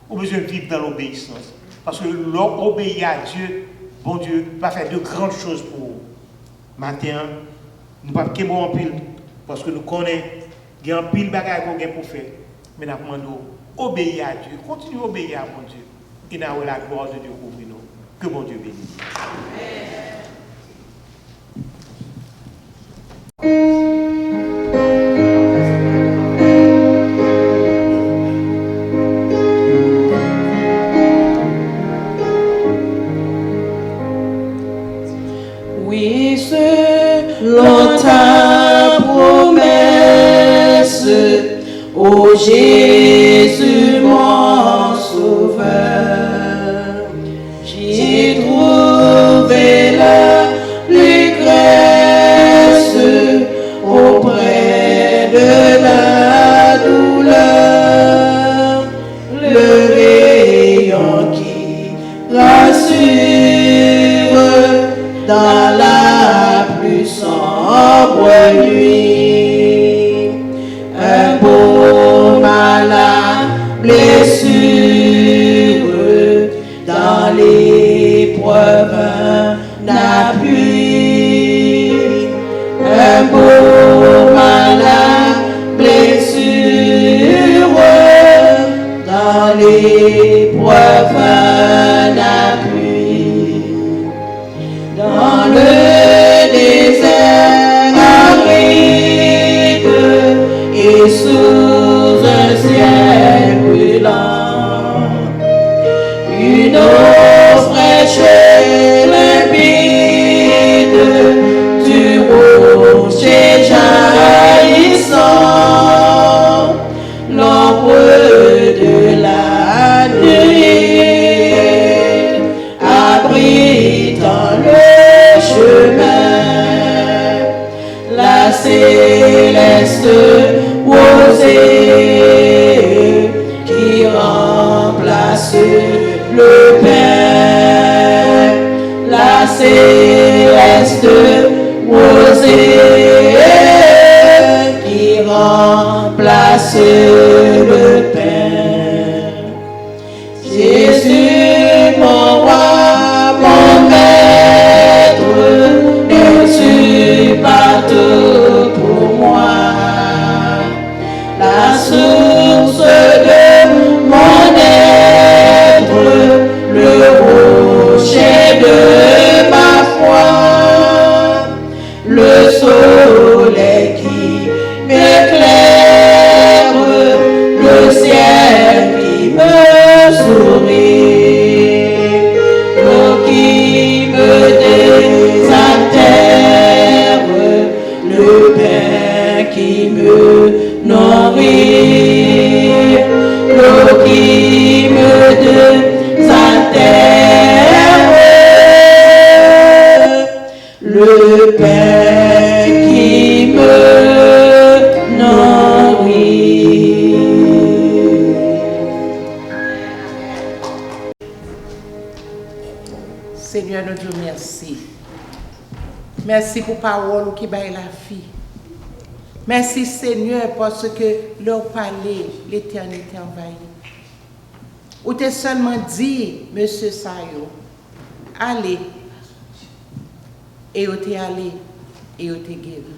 Speaker 6: On besoin de vivre dans l'obéissance. Parce que l'homme obéit à Dieu, bon Dieu va faire de grandes choses pour vous. Matin, nous ne pouvons pas quémer en pile. Parce que nous connaissons qu'il y a un pile de bagages qu'on a pour faire. Mais nous demandons obéir à Dieu. Continuez à obéir à mon Dieu. Et nous avons la gloire de Dieu pour nous. Que mon Dieu bénisse.
Speaker 4: Oui, selon ta promesse, ô Jésus mon sauveur, j'ai trouvé la plus grâce auprès de la douleur, le rayon qui rassure dans la plus sombre nuit, un baume à la blessure, dans l'épreuve un appui, un baume à la blessure, dans l'épreuve un appui. Dans le désert aride et sous un ciel brûlant, une eau fraîche et limpide du rocher jaillissant, l'ombre de la nuit abritant le chemin, la céleste rosée qui remplace le pain, la céleste rosée qui remplace le pain. Jésus mon roi, mon maître, es-tu partout pour moi? La source de mon être, le rocher de ma foi, le soleil qui m'éclaire, le ciel qui me sourit, l'eau qui me désaltère, le pain qui me nourrit, l'eau qui me désaltère, le pain qui me nourrit.
Speaker 1: Seigneur, nous te merci. Merci pour parole qui baille la vie. Merci Seigneur parce que leur parler, l'éternité envahie. Ou t'es seulement dit, Monsieur Sayo, allez. Et où t'es allé, et où t'es guéri.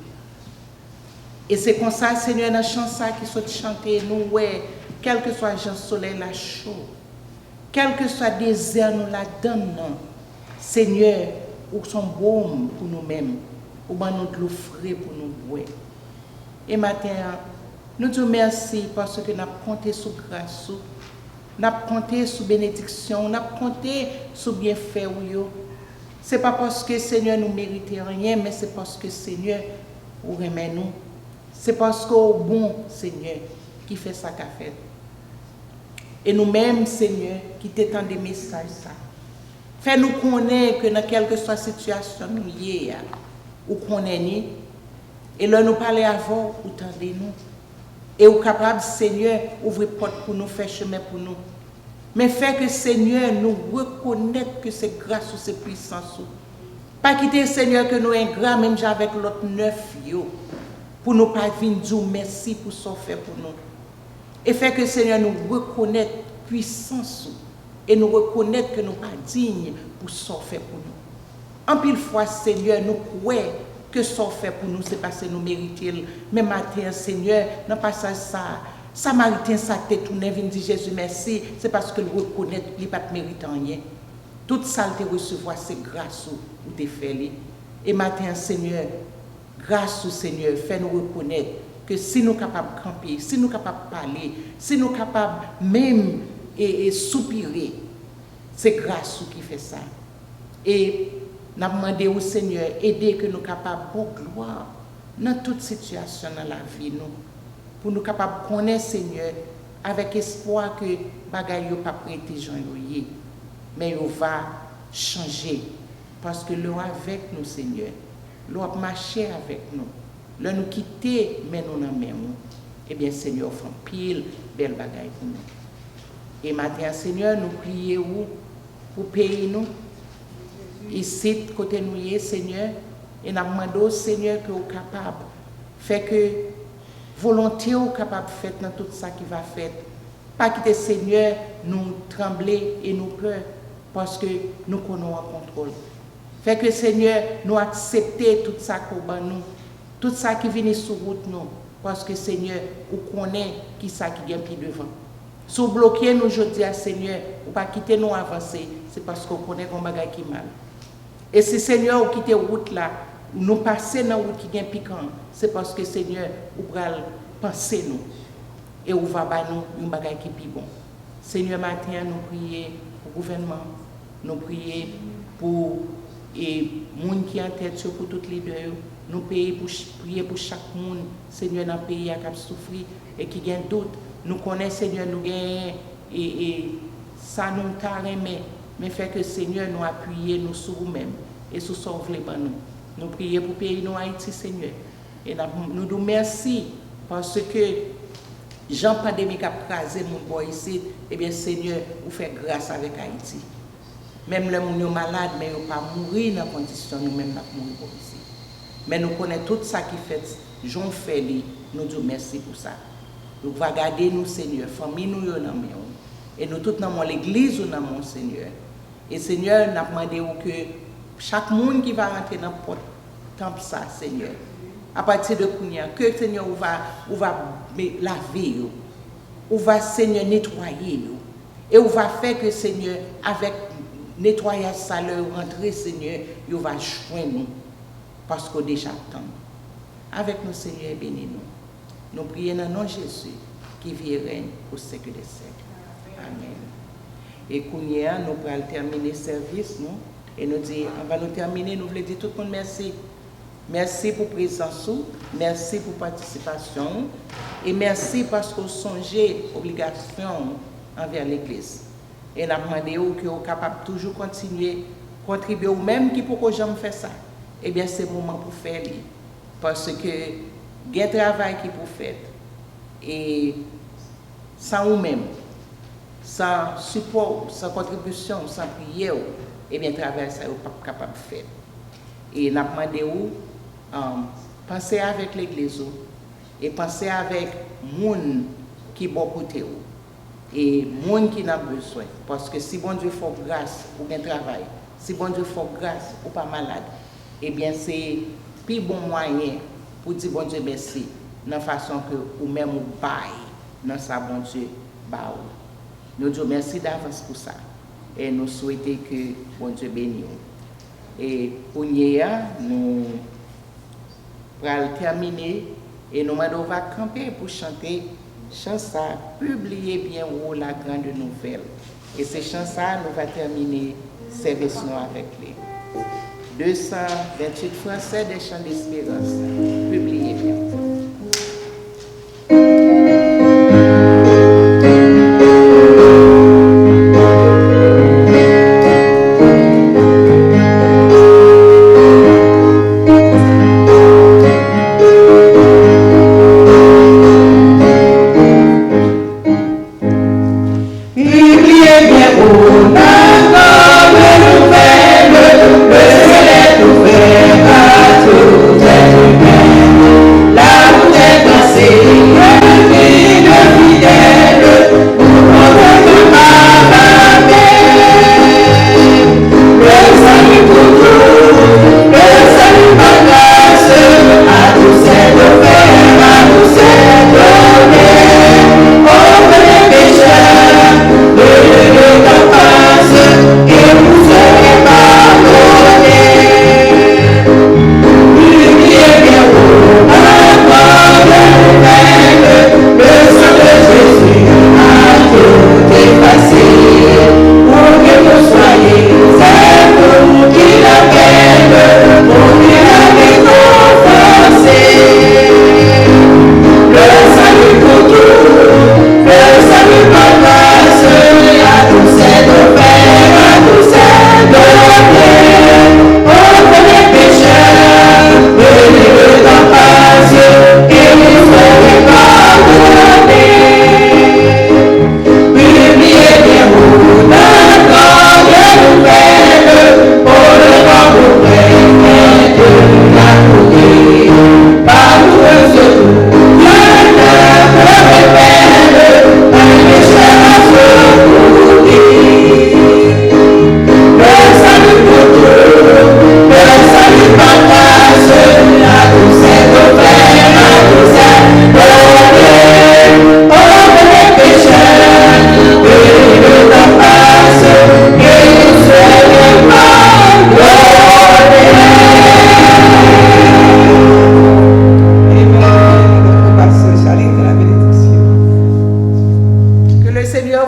Speaker 1: Et c'est comme ça, Seigneur, dans la chanson qui sont chantée, nous, ouais, quel que soit le soleil, la chaud, quel que soit le désert, nous la donnons. Seigneur, ou son baume pour nous-mêmes, ou ben nous de l'eau frais pour nous boire. Et matin, nous te remercions parce que nous avons compté sur grâce, nous avons compté sur bénédiction, nous avons compté sur bienfait. Ce n'est pas parce que Seigneur nous méritons rien, mais c'est parce que Seigneur vous remet nous. C'est parce que au bon Seigneur qui fait ça qu'a fait. Et nous-mêmes, Seigneur, qui t'étend des messages, ça. Fais-nous connaître que dans quelle que soit la situation nous y est, ou qu'on est ni, et là nous parler avant, ou tendez-nous. Et ou capable, Seigneur, ouvrir porte pour nous, faire chemin pour nous. Mais fait que Seigneur nous reconnaître que c'est grâce ou c'est puissance. Pas quitter Seigneur que nous ingrats même avec l'autre neuf yo, pour nous pas venir dire merci pour ce fait pour nous. Et fait que Seigneur nous reconnaître puissance et nous reconnaître que nous pas dignes pour ce fait pour nous. En pile fois Seigneur nous croyons que ce fait pour nous c'est parce que nous méritons. Mais matin Seigneur dans passage ça Samaritain sa tête tourné vient dire Jésus merci, c'est parce que nous reconnaît qu'il pas mérite rien. Toute ça te recevoir c'est grâce ou te fait. Et matin Seigneur, grâce au Seigneur, fais nous reconnaître que si nous capables de camper, si nous capables de parler, si nous capables même et soupirer, c'est grâce qui fait ça. Et nous demandé au Seigneur aider que nous capables de gloire dans toute situation dans la vie nous. Pour nous capables de connaître Seigneur avec espoir que bagaille yo pas prêté Jean yoyé mais yo va changer parce que l'eau avec nous Seigneur l'eau a marché avec nous l'eau nous quitter mais nous dans même et bien Seigneur font pile belle bagaille pour nous et maintenant Seigneur nous prions pour pays nous ici côté nous y Seigneur et nous demandons Seigneur que vous capable fait que volonté ou capable de faire dans tout ça qui va faire. Pas quitter Seigneur nous trembler et nous peur parce que nous connaissons en contrôle. Fait que Seigneur nous accepter tout ça qu'on ban nous, tout ça qui vient sur route nous parce que Seigneur ou connaît qui ça qui vient plus devant. Si vous bloquez nous aujourd'hui à Seigneur ou pas quitter nous avancer, c'est parce qu'on connaît qu'on bagaille qui mal. Et si Seigneur ou quitter route là nous passer dans route qui vient piquant, c'est parce que Seigneur ou pral penser nous et ou va ba nous un bagage qui plus bon. Seigneur matin nous prier pour le gouvernement, nous prier pour et monde qui en tête pour toutes les deux, nous prier pour chaque monde Seigneur dans le pays qui a souffert et qui gagne doute. Nous connaissons Seigneur nous gagne et ça nous taré mais fait que Seigneur nous appuyer nous sur nous-mêmes et sur sauver nous. Nous prions pour le pays nous Haïti, Seigneur. Et nous nous merci parce que Jean pandémie a crasé mon boy ici, et bien Seigneur, vous faites grâce avec Haïti. Même les gens sont malades, mais ils ne pas mourir dans les conditions nous-mêmes pas mourir ici. Mais nous connaissons tout ça qui fait, Jean fait, nous disons merci pour ça. Nous va garder nous, Seigneur, famille nous dans nous. Et nous tous dans l'église ou dans mon Seigneur. Et Seigneur, nous avons demandé que chaque monde qui va rentrer dans le temple, ça, Seigneur, à partir de Kounia, que Seigneur, on va laver, on va, Seigneur, nettoyer, et on va faire que, Seigneur, avec nettoyage, ça leur rentrer, Seigneur, on va joindre nous, parce qu'on déjà attend. Avec nous, Seigneur, bénis-nous. Nous prions dans le nom de Jésus, qui vit et règne au siècle des siècles. Amen. Et Kounia, nous allons terminer le service, nous. Et nous dit, on va nous terminer, nous voulons dire tout le monde merci. Merci pour la présence, merci pour la participation et merci parce que vous songez l'obligation envers l'Église. Et nous demandons que vous êtes capable de toujours continuer à contribuer ou même qui pour que j'aime faire ça. Eh bien, c'est le moment pour faire. Parce que il y a un travail qui pour faire. Et sans vous-même, sans support, sans contribution, sans prière, eh bien, travail, ça, vous n'êtes pas capable de faire. Et nous demandons, pensez avec l'Église et pensez avec les gens qui sont côté et les gens qui ont besoin. Parce que si bon Dieu fait grâce pour un travail, si bon Dieu fait grâce pour pas malade, eh bien, c'est le plus bon moyen pour dire bon Dieu merci, de la façon que vous-même vous baillez dans sa bon Dieu. Nous disons merci d'avance pour ça. Et nous souhaitons que bon Dieu bénisse. Et pour nous allons terminer et nous allons camper pour chanter chanson publier bien haut la grande nouvelle. Et ces chansons nous va terminer service avec les 228 Français des chants d'espérance. Publiez bien.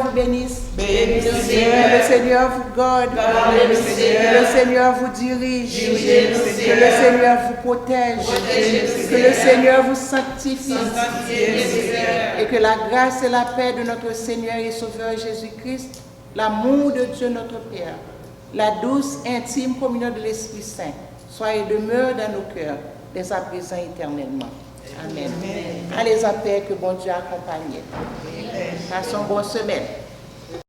Speaker 1: vous bénisse.
Speaker 3: Bénisse le
Speaker 1: Que
Speaker 3: Seigneur.
Speaker 1: le Seigneur vous garde.
Speaker 3: Gardez le
Speaker 1: Que
Speaker 3: Seigneur.
Speaker 1: le Seigneur vous dirige.
Speaker 3: Dirigez le
Speaker 1: Que le
Speaker 3: Seigneur.
Speaker 1: Seigneur vous protège.
Speaker 3: Protégez le
Speaker 1: Que le
Speaker 3: Seigneur.
Speaker 1: Seigneur vous sanctifie.
Speaker 3: Sanctifiez le Seigneur.
Speaker 1: Et que la grâce et la paix de notre Seigneur et Sauveur Jésus-Christ, l'amour de Dieu notre Père, la douce, intime communion de l'Esprit Saint, soit et demeure dans nos cœurs, dès à présent éternellement. Amen. Allez en paix, que bon Dieu accompagne. Passons bonne semaine.